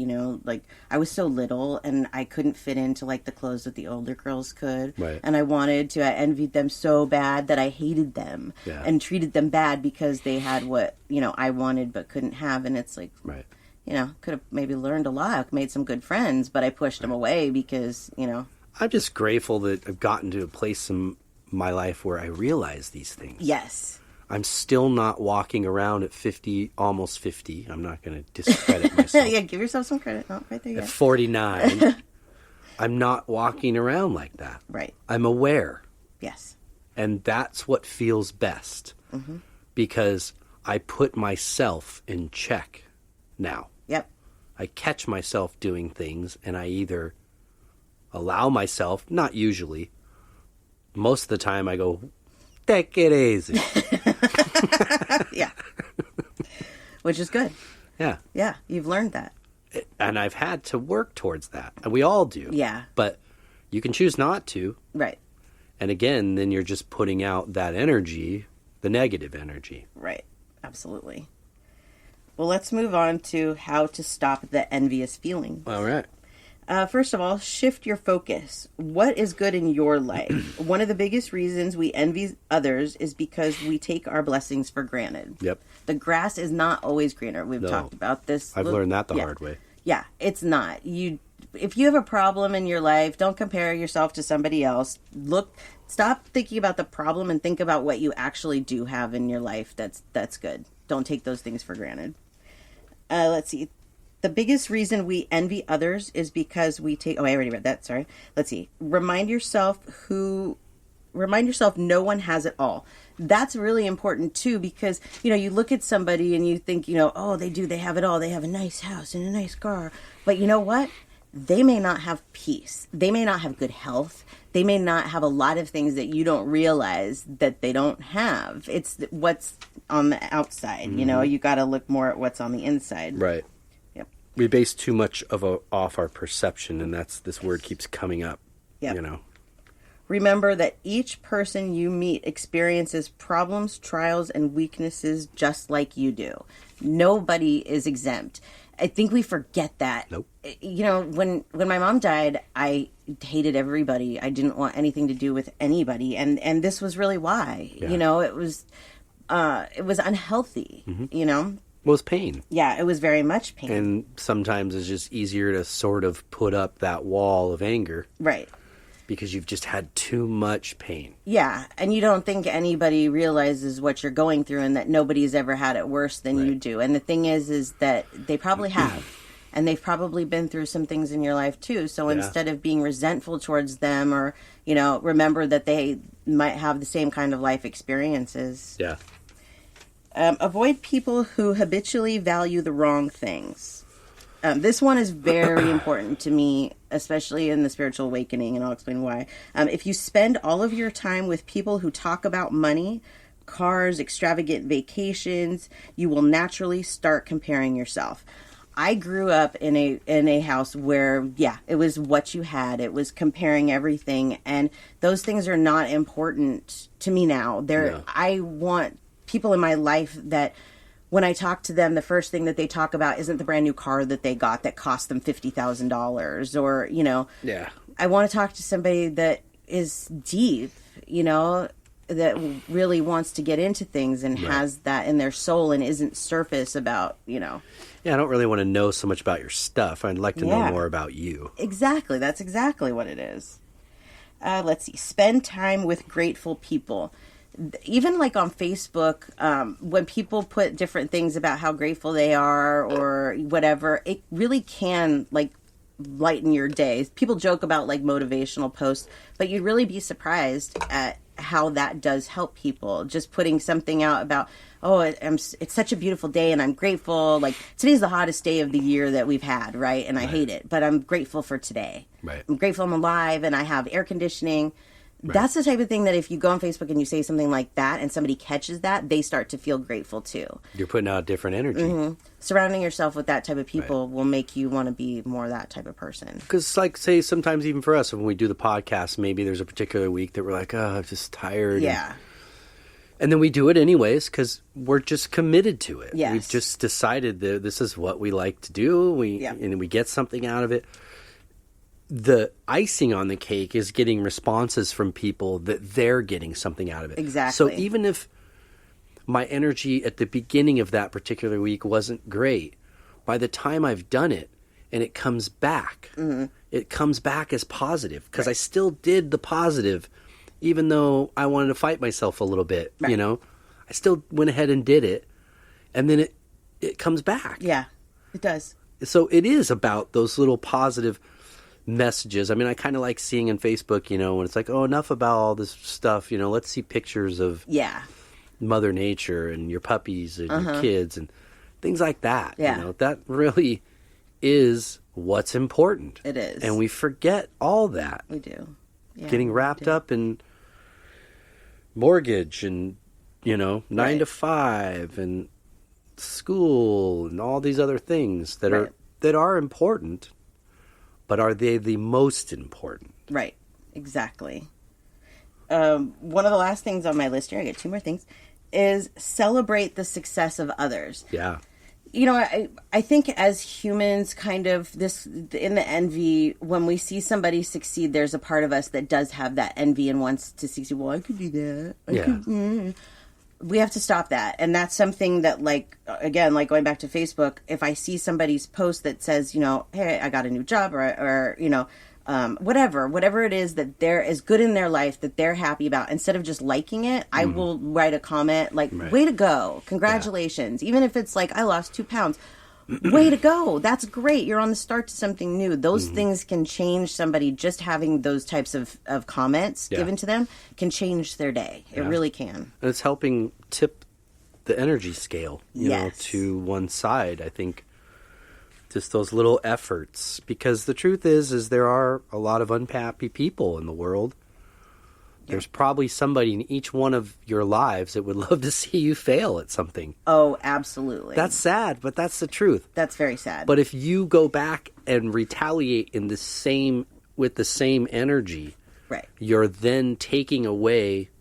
like I was so little and I couldn't fit into like the clothes that the older girls could. Right. And I envied them so bad that I hated them and treated them bad because they had what, I wanted but couldn't have. And it's like, could have maybe learned a lot, made some good friends, but I pushed them away because, I'm just grateful that I've gotten to a place in my life where I realize these things. Yes. I'm still not walking around at 50, almost 50. I'm not going to discredit myself. Give yourself some credit. Not right there yet. At 49, I'm not walking around like that. Right. I'm aware. Yes. And that's what feels best. Mm-hmm. Because I put myself in check now. Yep. I catch myself doing things, and I either allow myself, not usually, most of the time I go, take it easy. Yeah. Which is good. Yeah. Yeah, you've learned that. And I've had to work towards that. And we all do. Yeah. But you can choose not to. Right. And again, then you're just putting out that energy, the negative energy. Right. Absolutely. Well, let's move on to how to stop the envious feeling. All right. First of all, shift your focus. What is good in your life? One of the biggest reasons we envy others is because we take our blessings for granted. Yep. The grass is not always greener. We've talked about this. I've learned that the hard way. Yeah, it's not. If you have a problem in your life, don't compare yourself to somebody else. Stop thinking about the problem and think about what you actually do have in your life that's good. Don't take those things for granted. Let's see. The biggest reason we envy others is because we take... Oh, I already read that. Sorry. Let's see. Remind yourself no one has it all. That's really important, too, because, you look at somebody and you think, oh, they have it all. They have a nice house and a nice car. But you know what? They may not have peace. They may not have good health. They may not have a lot of things that you don't realize that they don't have. It's what's on the outside. Mm-hmm. You got to look more at what's on the inside. Right. We base too much off our perception, and this word keeps coming up. Yep. Remember that each person you meet experiences problems, trials, and weaknesses just like you do. Nobody is exempt. I think we forget that. Nope. You know, when my mom died, I hated everybody. I didn't want anything to do with anybody, and this was really why. Yeah. You know, it was unhealthy. You know, Well, it's pain. yeah, it was very much pain. And sometimes it's just easier to sort of put up that wall of anger Right. because you've just had too much pain. Yeah, and you don't think anybody realizes what you're going through and that nobody's ever had it worse than you do. And the thing is that they probably have. And they've probably been through some things in your life too. So instead of being resentful towards them or, you know, remember that they might have the same kind of life experiences. Yeah. Avoid people who habitually value the wrong things. This one is very important to me, especially in the spiritual awakening, and I'll explain why. If you spend all of your time with people who talk about money, cars, extravagant vacations, you will naturally start comparing yourself. I grew up in a house where, it was what you had. It was comparing everything, and those things are not important to me now. I want people in my life that when I talk to them, the first thing that they talk about isn't the brand new car that they got that cost them $50,000 or, you know. Yeah. I want to talk to somebody that is deep, you know, that really wants to get into things and has that in their soul and isn't surface about, you know. Yeah, I don't really want to know so much about your stuff. I'd like to know more about you. Exactly. That's exactly what it is. Let's see. Spend time with grateful people. Even like on Facebook, when people put different things about how grateful they are or whatever, it really can like lighten your day. People joke about like motivational posts, but you'd really be surprised at how that does help people. Just putting something out about, it's such a beautiful day and I'm grateful. Like today's the hottest day of the year that we've had, right? And I hate it, but I'm grateful for today. Right. I'm grateful I'm alive and I have air conditioning. Right. That's the type of thing that if you go on Facebook and you say something like that and somebody catches that, they start to feel grateful too. You're putting out different energy. Mm-hmm. Surrounding yourself with that type of people will make you want to be more that type of person. Because, like, say, sometimes even for us, when we do the podcast, maybe there's a particular week that we're like, I'm just tired. Yeah. And then we do it anyways because we're just committed to it. Yes. We've just decided that this is what we like to do. And we get something out of it. The icing on the cake is getting responses from people that they're getting something out of it. Exactly. So even if my energy at the beginning of that particular week wasn't great, by the time I've done it and it comes back, it comes back as positive because I still did the positive, even though I wanted to fight myself a little bit, you know, I still went ahead and did it. And then it comes back. Yeah, it does. So it is about those little positive messages. I mean, I kind of like seeing on Facebook, you know, when it's like, enough about all this stuff, you know, let's see pictures of Mother Nature and your puppies and your kids and things like that. Yeah. You know, that really is what's important. It is. And we forget all that. We do. Yeah, getting wrapped up in mortgage and, you know, 9 to 5 and school and all these other things that are important. But are they the most important? Right. Exactly. One of the last things on my list here, I get 2 more things, is celebrate the success of others. Yeah. You know, I think as humans, kind of this, in the envy, when we see somebody succeed, there's a part of us that does have that envy and wants to succeed. Well, I could do that. We have to stop that. And that's something that, like, again, like going back to Facebook, if I see somebody's post that says, you know, hey, I got a new job or you know, whatever it is that they're is good in their life that they're happy about, instead of just liking it, I will write a comment like, way to go. Congratulations. Even if it's like, I lost 2 pounds. Way to go. That's great. You're on the start to something new. Those things can change somebody. Just having those types of comments given to them can change their day. It really can. And it's helping tip the energy scale, you know, to one side, I think. Just those little efforts. Because the truth is there are a lot of unhappy people in the world. There's probably somebody in each one of your lives that would love to see you fail at something. Oh, absolutely. That's sad, but that's the truth. That's very sad. But if you go back and retaliate with the same energy, you're then taking away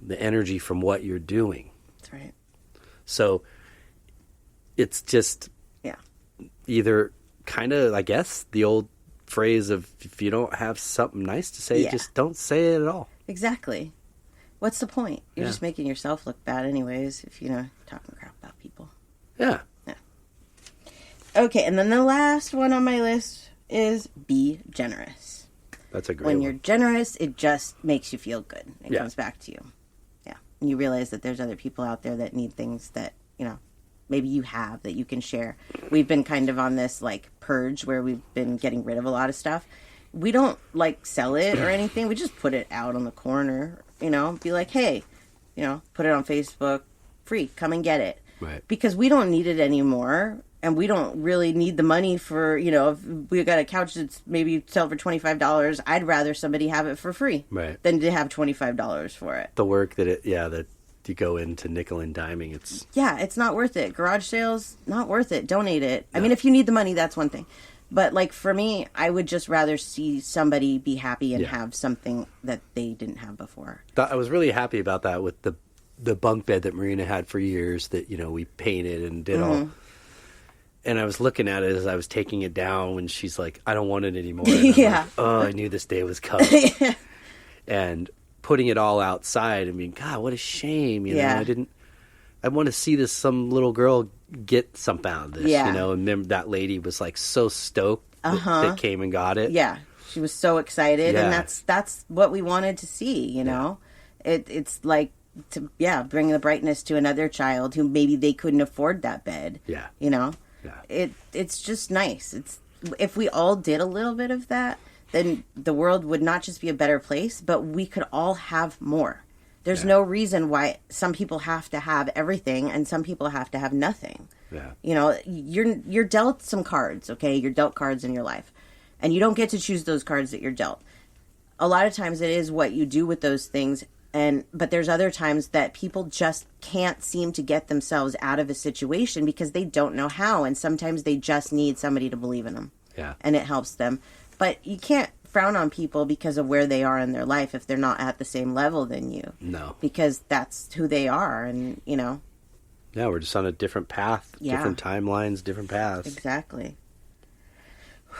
the energy from what you're doing. That's right. So it's just either kind of, I guess, the old phrase of if you don't have something nice to say, just don't say it at all. Exactly. What's the point? You're Yeah. just making yourself look bad anyways if, talking crap about people. Yeah. Yeah. Okay, and then the last one on my list is be generous. That's a great When one. you're generous, it just makes you feel good. It Yeah. comes back to you. Yeah. And you realize that there's other people out there that need things that, maybe you have that you can share. We've been kind of on this like purge where we've been getting rid of a lot of stuff. We don't like sell it or anything. We just put it out on the corner, be like, hey, put it on Facebook, free, come and get it. Right. Because we don't need it anymore. And we don't really need the money for, if we got a couch that's maybe sell for $25, I'd rather somebody have it for free than to have $25 for it. The work that that you go into nickel and diming, it's not worth it. Garage sales, not worth it. Donate it. I mean, if you need the money, that's one thing. But like for me, I would just rather see somebody be happy and have something that they didn't have before. I was really happy about that with the bunk bed that Marina had for years that, we painted and did all. And I was looking at it as I was taking it down when she's like, I don't want it anymore. And I'm like, oh, I knew this day was coming. And putting it all outside and being, God, what a shame. I want to see some little girl get something out of this, and then that lady was like so stoked that came and got it. Yeah. She was so excited. And that's what we wanted to see, It's like, bring the brightness to another child who maybe they couldn't afford that bed. Yeah. Yeah. It's just nice. If we all did a little bit of that, then the world would not just be a better place, but we could all have more. There's no reason why some people have to have everything and some people have to have nothing. Yeah. You're dealt some cards, okay? You're dealt cards in your life. And you don't get to choose those cards that you're dealt. A lot of times it is what you do with those things. But there's other times that people just can't seem to get themselves out of a situation because they don't know how. And sometimes they just need somebody to believe in them. Yeah. And it helps them. But you can't frown on people because of where they are in their life if they're not at the same level than you. No. Because that's who they are. And, Yeah, we're just on a different path, different timelines, different paths. Exactly.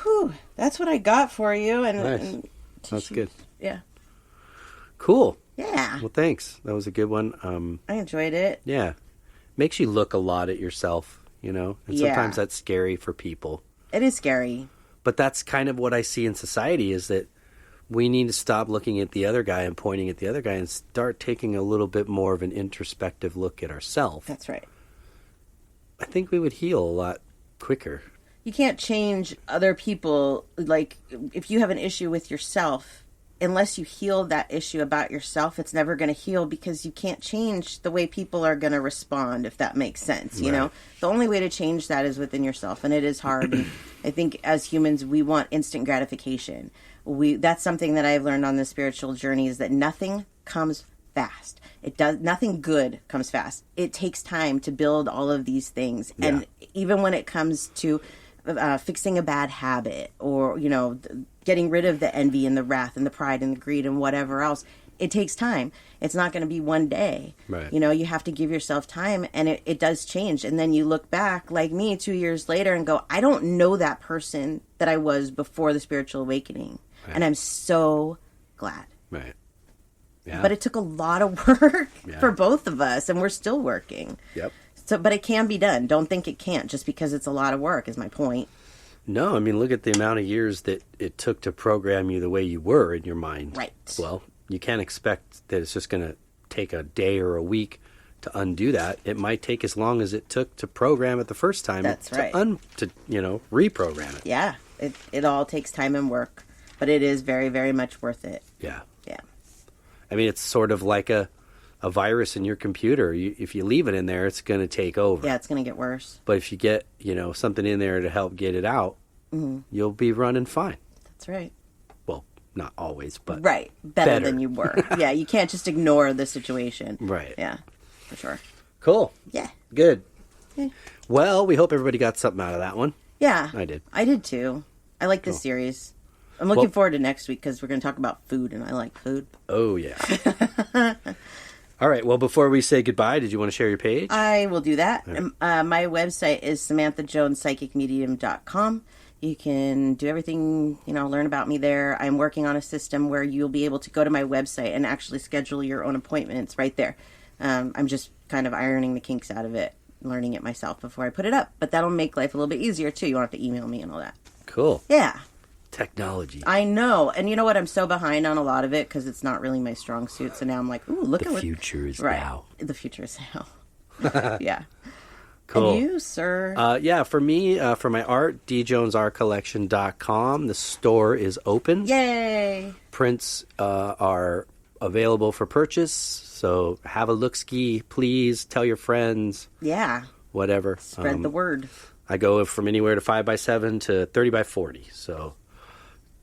Whew. That's what I got for you. And, nice. That's good. Yeah. Cool. Yeah. Well, thanks. That was a good one. I enjoyed it. Yeah. Makes you look a lot at yourself, And sometimes that's scary for people. It is scary. But that's kind of what I see in society is that we need to stop looking at the other guy and pointing at the other guy and start taking a little bit more of an introspective look at ourselves. That's right. I think we would heal a lot quicker. You can't change other people. Like, if you have an issue with yourself, unless you heal that issue about yourself, it's never going to heal because you can't change the way people are going to respond, if that makes sense. You know, the only way to change that is within yourself, and it is hard. And I think as humans, we want instant gratification. That's something that I've learned on the spiritual journey is that nothing comes fast. Nothing good comes fast. It takes time to build all of these things. Yeah. And even when it comes to fixing a bad habit or, getting rid of the envy and the wrath and the pride and the greed and whatever else, it takes time. It's not going to be one day. Right. You have to give yourself time, and it does change. And then you look back, like me, 2 years later and go, I don't know that person that I was before the spiritual awakening. Right. And I'm so glad. Right. Yeah. But it took a lot of work for both of us, and we're still working. Yep. So, but it can be done. Don't think it can't just because it's a lot of work is my point. No, I mean, look at the amount of years that it took to program you the way you were in your mind. Right. Well, you can't expect that it's just going to take a day or a week to undo that. It might take as long as it took to program it the first time. That's right. To reprogram it. Yeah. It all takes time and work, but it is very, very much worth it. Yeah. Yeah. I mean, it's sort of like a virus in your computer. If you leave it in there, it's going to take over. Yeah, it's going to get worse. But if you get, something in there to help get it out, you'll be running fine. That's right. Well, not always, but right. Better than you were. Yeah, you can't just ignore the situation. Right. Yeah, for sure. Cool. Yeah. Good. Yeah. Well, we hope everybody got something out of that one. Yeah. I did. I did too. I like this series. I'm looking forward to next week because we're going to talk about food, and I like food. Oh, yeah. All right. Well, before we say goodbye, did you want to share your page? I will do that. My website is SamanthaJonesPsychicMedium.com. You can do everything, learn about me there. I'm working on a system where you'll be able to go to my website and actually schedule your own appointments right there. I'm just kind of ironing the kinks out of it, learning it myself before I put it up. But that'll make life a little bit easier, too. You won't have to email me and all that. Cool. Yeah. Technology. I know. And you know what? I'm so behind on a lot of it because it's not really my strong suit. So now I'm like, ooh, look at what... The future is right. now. The future is now. Yeah. Cool. And you, sir? For me, for my art, djonesartcollection.com. The store is open. Yay! Prints are available for purchase. So have a look-ski, please. Tell your friends. Yeah. Whatever. Spread the word. I go from anywhere to 5x7 to 30x40. So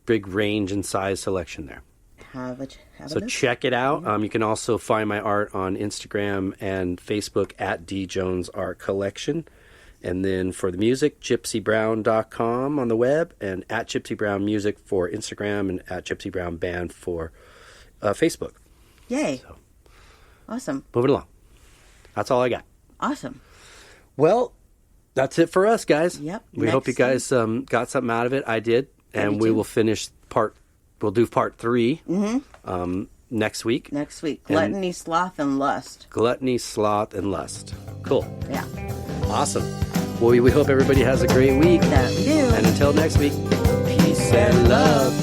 big range and size selection there. Have a so look. check it out. You can also find my art on Instagram and Facebook at D Jones Art Collection. And then for the music, gypsybrown.com on the web, and at Gypsy Brown Music for Instagram, and at Gypsy Brown Band for Facebook. Yay. So, awesome. moving along. That's all I got. Awesome. Well, that's it for us, guys. Yep. We hope you guys got something out of it. I did. And we will finish we'll do part 3 next week. Next week. Gluttony, sloth, and lust. Gluttony, sloth, and lust. Cool. Yeah. Awesome. Well, we hope everybody has a great week. That we do. And until next week, peace and love.